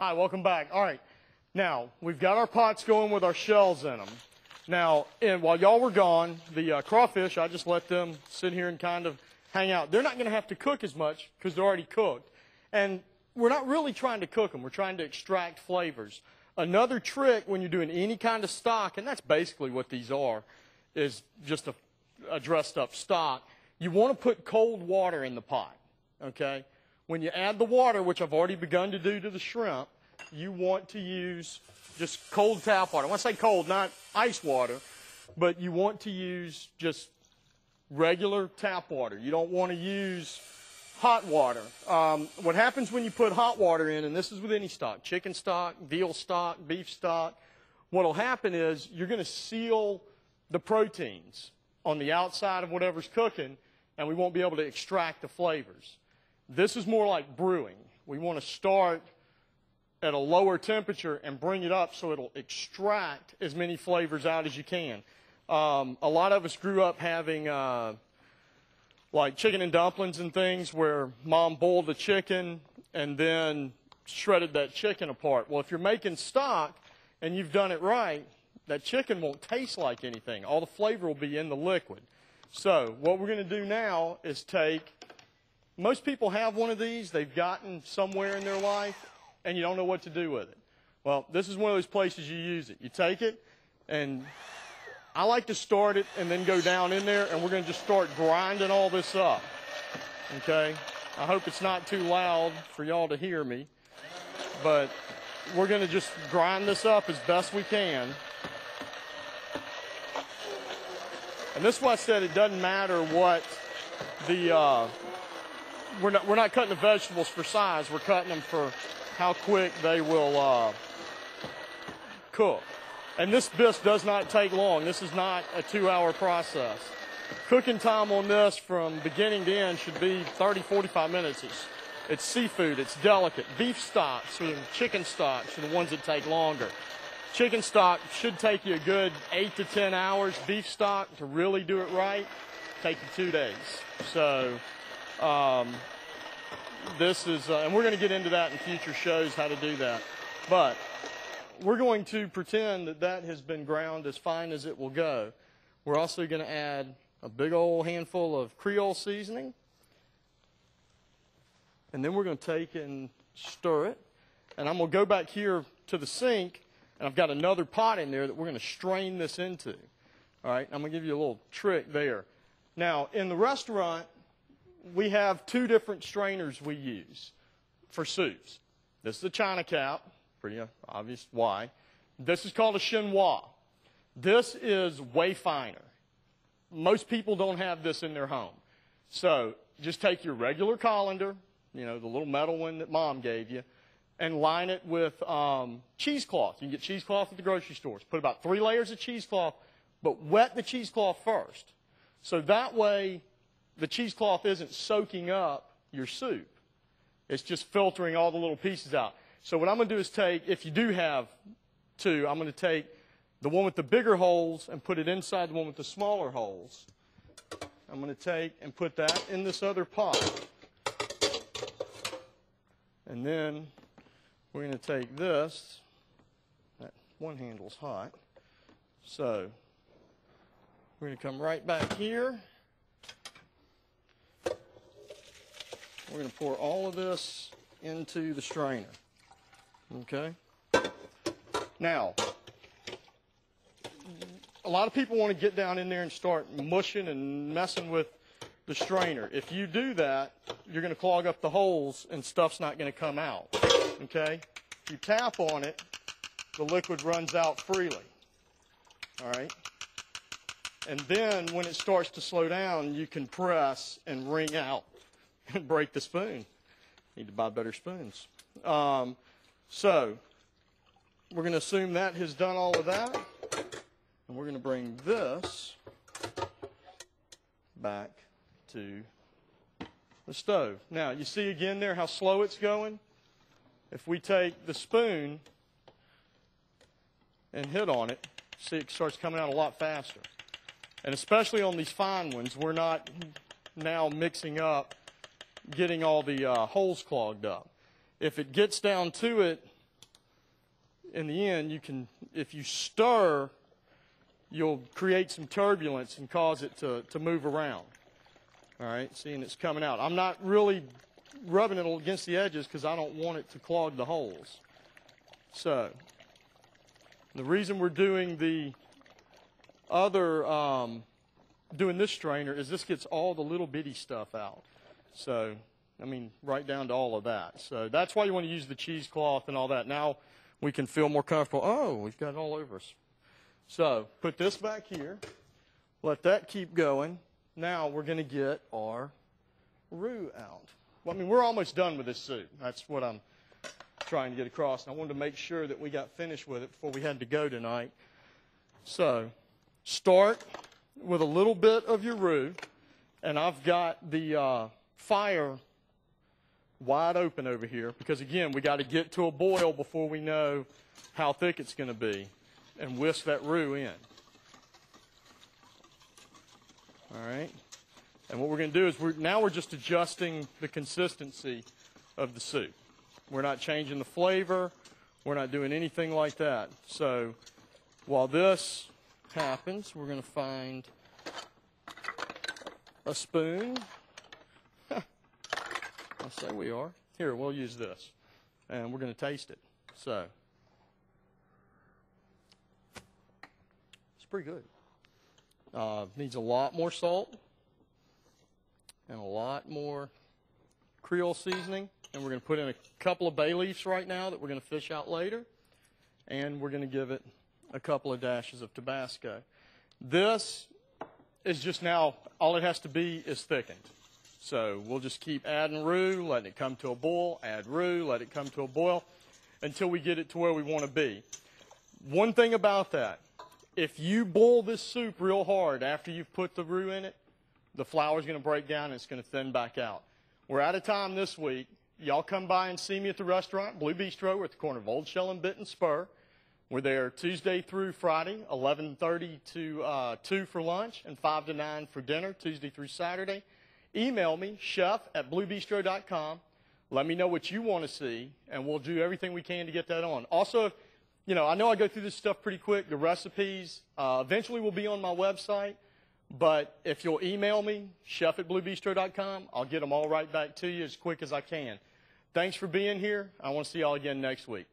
Hi, welcome back. All right, now we've got our pots going with our shells in them. Now, and while y'all were gone, the crawfish, I just let them sit here and kind of hang out. They're not going to have to cook as much because they're already cooked. And we're not really trying to cook them. We're trying to extract flavors. Another trick when you're doing any kind of stock, and that's basically what these are, is just a dressed up stock. You want to put cold water in the pot, okay? When you add the water, which I've already begun to do to the shrimp, you want to use just cold tap water. When I say cold, not ice water, but you want to use just regular tap water. You don't want to use hot water. What happens when you put hot water in, and this is with any stock, chicken stock, veal stock, beef stock, what will happen is you're going to seal the proteins on the outside of whatever's cooking, and we won't be able to extract the flavors. This is more like brewing. We want to start at a lower temperature and bring it up so it'll extract as many flavors out as you can. A lot of us grew up having like chicken and dumplings and things where mom boiled the chicken and then shredded that chicken apart. Well, if you're making stock and you've done it right, that chicken won't taste like anything. All the flavor will be in the liquid. So what we're going to do now is take, most people have one of these. They've gotten somewhere in their life, and you don't know what to do with it. Well, this is one of those places you use it. You take it, and I like to start it and then go down in there, and we're going to just start grinding all this up, okay? I hope it's not too loud for y'all to hear me, but we're going to just grind this up as best we can. And this is why I said it doesn't matter what the, we're not cutting the vegetables for size, we're cutting them for how quick they will cook. And this bisque does not take long. This is not a 2-hour process. Cooking time on this from beginning to end should be 30, 45 minutes. It's seafood, it's delicate. Beef stocks and chicken stocks are the ones that take longer. Chicken stock should take you a good 8 to 10 hours. Beef stock, to really do it right, take you 2 days. So this is, and we're going to get into that in future shows, how to do that. But we're going to pretend that that has been ground as fine as it will go. We're also going to add a big old handful of Creole seasoning. And then we're going to take and stir it. And I'm going to go back here to the sink, and I've got another pot in there that we're going to strain this into. All right, I'm going to give you a little trick there. Now, in the restaurant, we have 2 different strainers we use for soups. This is a China cap, pretty obvious why. This is called a chinois. This is way finer. Most people don't have this in their home. So just take your regular colander, you know, the little metal one that Mom gave you, and line it with cheesecloth. You can get cheesecloth at the grocery stores. Put about 3 layers of cheesecloth, but wet the cheesecloth first. So that way the cheesecloth isn't soaking up your soup. It's just filtering all the little pieces out. So what I'm going to do is take, if you do have 2, I'm going to take the one with the bigger holes and put it inside the one with the smaller holes. I'm going to take and put that in this other pot. And then we're going to take this. That one handle's hot. So we're going to come right back here. We're going to pour all of this into the strainer. Okay? Now, a lot of people want to get down in there and start mushing and messing with the strainer. If you do that, you're going to clog up the holes and stuff's not going to come out. Okay? If you tap on it, the liquid runs out freely. All right? And then when it starts to slow down, you can press and wring out and break the spoon. Need to buy better spoons. So we're going to assume that has done all of that. And we're going to bring this back to the stove. Now, you see again there how slow it's going? If we take the spoon and hit on it, see it starts coming out a lot faster. And especially on these fine ones, we're not now mixing up, getting all the holes clogged up. If it gets down to it in the end, you can, if you stir, you'll create some turbulence and cause it to move around. All right, seeing it's coming out. I'm not really rubbing it against the edges because I don't want it to clog the holes. So, the reason we're doing the other, doing this strainer is this gets all the little bitty stuff out. So, I mean, right down to all of that. So that's why you want to use the cheesecloth and all that. Now we can feel more comfortable. Oh, we've got it all over us. So put this back here. Let that keep going. Now we're going to get our roux out. Well, I mean, we're almost done with this soup. That's what I'm trying to get across. And I wanted to make sure that we got finished with it before we had to go tonight. So start with a little bit of your roux. And I've got the fire wide open over here because, again, we got to get to a boil before we know how thick it's going to be and whisk that roux in. All right. And what we're going to do is we're just adjusting the consistency of the soup. We're not changing the flavor. We're not doing anything like that. So while this happens, we're going to find a spoon. I say we are. Here, we'll use this. And we're going to taste it. So, it's pretty good. Needs a lot more salt and a lot more Creole seasoning. And we're going to put in a couple of bay leaves right now that we're going to fish out later. And we're going to give it a couple of dashes of Tabasco. This is just now, all it has to be is thickened. So we'll just keep adding roux, letting it come to a boil, add roux, let it come to a boil until we get it to where we want to be. One thing about that, if you boil this soup real hard after you've put the roux in it, the flour's going to break down and it's going to thin back out. We're out of time this week. Y'all come by and see me at the restaurant, Blue Bistro. We're at the corner of Old Shell and Bit and Spur. We're there Tuesday through Friday, 11:30 to 2 for lunch and 5 to 9 for dinner, Tuesday through Saturday. Email me, chef@bluebistro.com. Let me know what you want to see, and we'll do everything we can to get that on. Also, you know, I know I go through this stuff pretty quick. The recipes eventually will be on my website, but if you'll email me, chef@bluebistro.com, I'll get them all right back to you as quick as I can. Thanks for being here. I want to see y'all again next week.